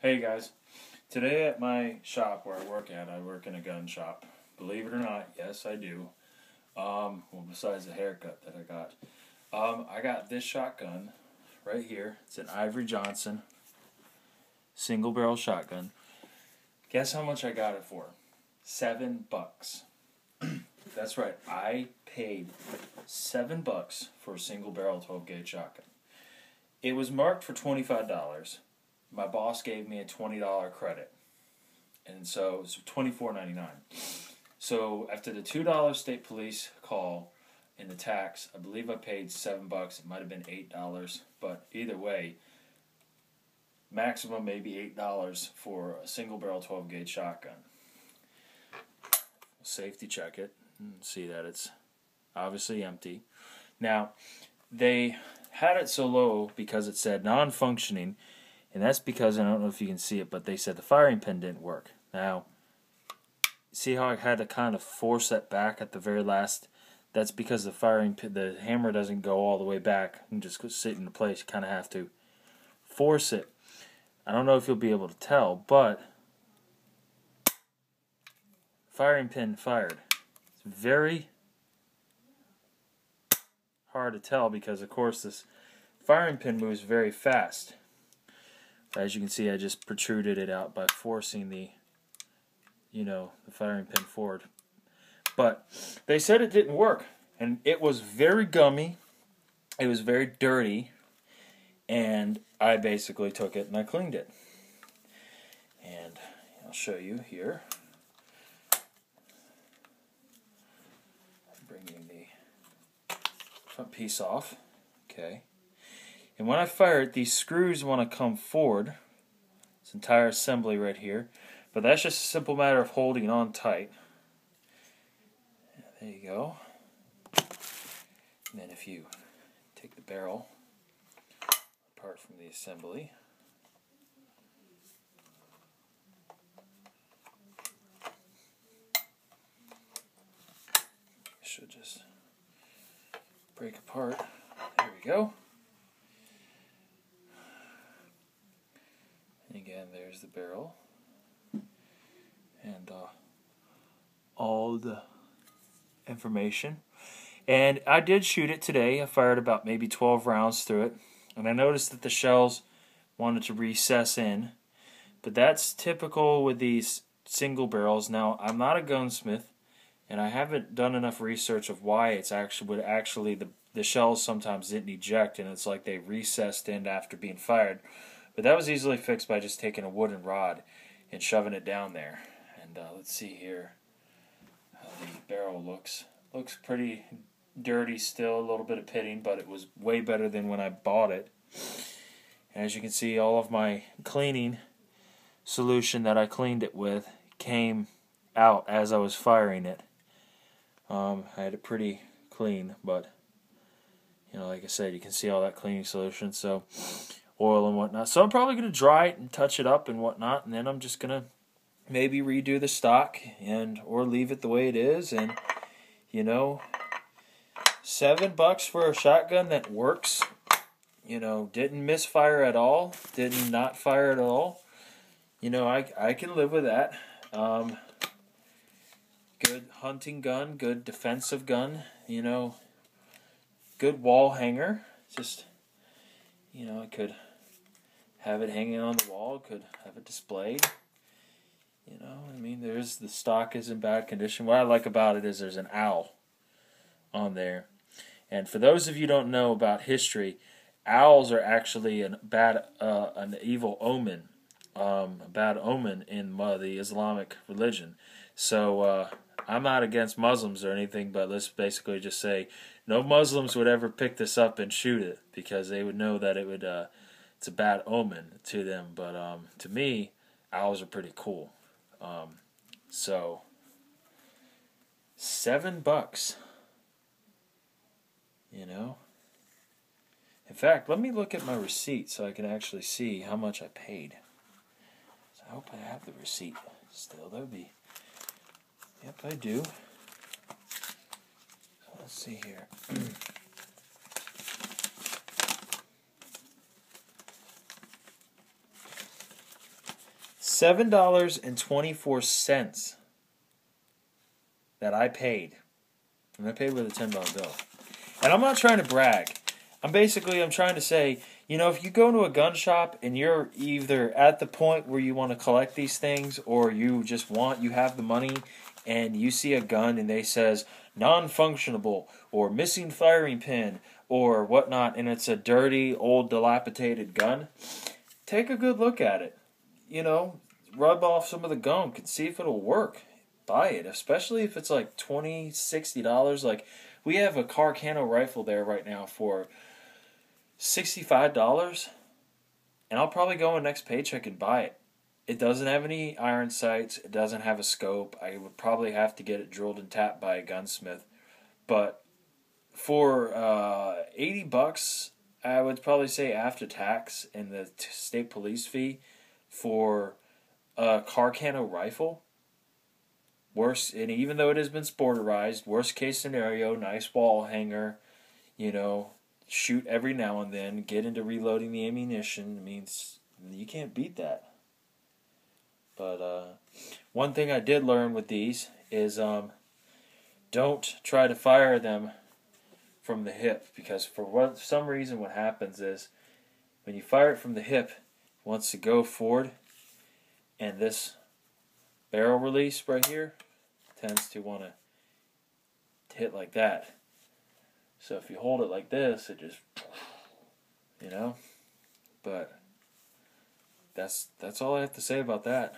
Hey guys, today at my shop where I work in a gun shop. Believe it or not, yes I do. Well, besides the haircut that I got this shotgun right here. It's an Ivory Johnson single barrel shotgun. Guess how much I got it for? $7. That's right, I paid $7 for a single barrel 12 gauge shotgun. It was marked for $25. My boss gave me a $20 credit, and so it was $24.99. So after the $2 state police call and the tax, I believe I paid $7. It might have been $8, but either way, maximum maybe $8 for a single barrel 12 gauge shotgun. Safety check it and see that it's obviously empty. Now, they had it so low because it said non-functioning. And that's because, I don't know if you can see it, but they said the firing pin didn't work. Now, see how I had to kind of force that back at the very last? That's because the firing pin, the hammer doesn't go all the way back and just sit into place. You kind of have to force it. I don't know if you'll be able to tell, but firing pin fired. It's very hard to tell because, of course, this firing pin moves very fast. As you can see, I just protruded it out by forcing the firing pin forward. But they said it didn't work, and it was very gummy, it was very dirty, and I basically took it and I cleaned it. And I'll show you here. I'm bringing the front piece off. Okay. And when I fire it, these screws want to come forward. This entire assembly right here. But that's just a simple matter of holding it on tight. There you go. And then if you take the barrel apart from the assembly, it should just break apart. There we go. Again, there's the barrel and all the information. And I did shoot it today. I fired about maybe 12 rounds through it, and I noticed that the shells wanted to recess in, but that's typical with these single barrels. Now, I'm not a gunsmith, and I haven't done enough research of why it's actually the shells sometimes didn't eject, and it's like they recessed in after being fired. But that was easily fixed by just taking a wooden rod and shoving it down there. And let's see here how the barrel looks. Looks pretty dirty still, a little bit of pitting, but it was way better than when I bought it. And as you can see, all of my cleaning solution that I cleaned it with came out as I was firing it. I had it pretty clean, but like I said, you can see all that cleaning solution. So oil and whatnot. So I'm probably going to dry it and touch it up and whatnot, and then I'm just going to maybe redo the stock or leave it the way it is. And $7 for a shotgun that works, didn't misfire at all, didn't not fire at all. I can live with that. Good hunting gun, good defensive gun, good wall hanger. Just I could have it hanging on the wall, could have it displayed. The stock is in bad condition. What I like about it is there's an owl on there. And for those of you who don't know about history, owls are actually an evil omen, a bad omen in the Islamic religion. So I'm not against Muslims or anything, but let's basically just say no Muslims would ever pick this up and shoot it because they would know that it's a bad omen to them. But to me, owls are pretty cool. So $7. In fact, let me look at my receipt so I can actually see how much I paid. So I hope I have the receipt still. That would be... Yep, I do. So let's see here. $7.24 that I paid. And I paid with a $10 bill. And I'm not trying to brag. I'm trying to say, if you go to a gun shop and you're either at the point where you want to collect these things or you have the money and you see a gun and they says non-functionable or missing firing pin or whatnot, and it's a dirty, old, dilapidated gun, take a good look at it. Rub off some of the gunk and see if it'll work. Buy it, especially if it's like $20, $60. Like, we have a Carcano rifle there right now for $65, and I'll probably go in next paycheck and buy it. It doesn't have any iron sights. It doesn't have a scope. I would probably have to get it drilled and tapped by a gunsmith. But for $80, I would probably say after tax and the state police fee for a Carcano rifle, and even though it has been sporterized, worst case scenario, nice wall hanger, shoot every now and then, get into reloading the ammunition, means you can't beat that. But one thing I did learn with these is don't try to fire them from the hip, because for some reason what happens is when you fire it from the hip, it wants to go forward, and this barrel release right here tends to want to hit like that. So if you hold it like this, it just, but that's all I have to say about that.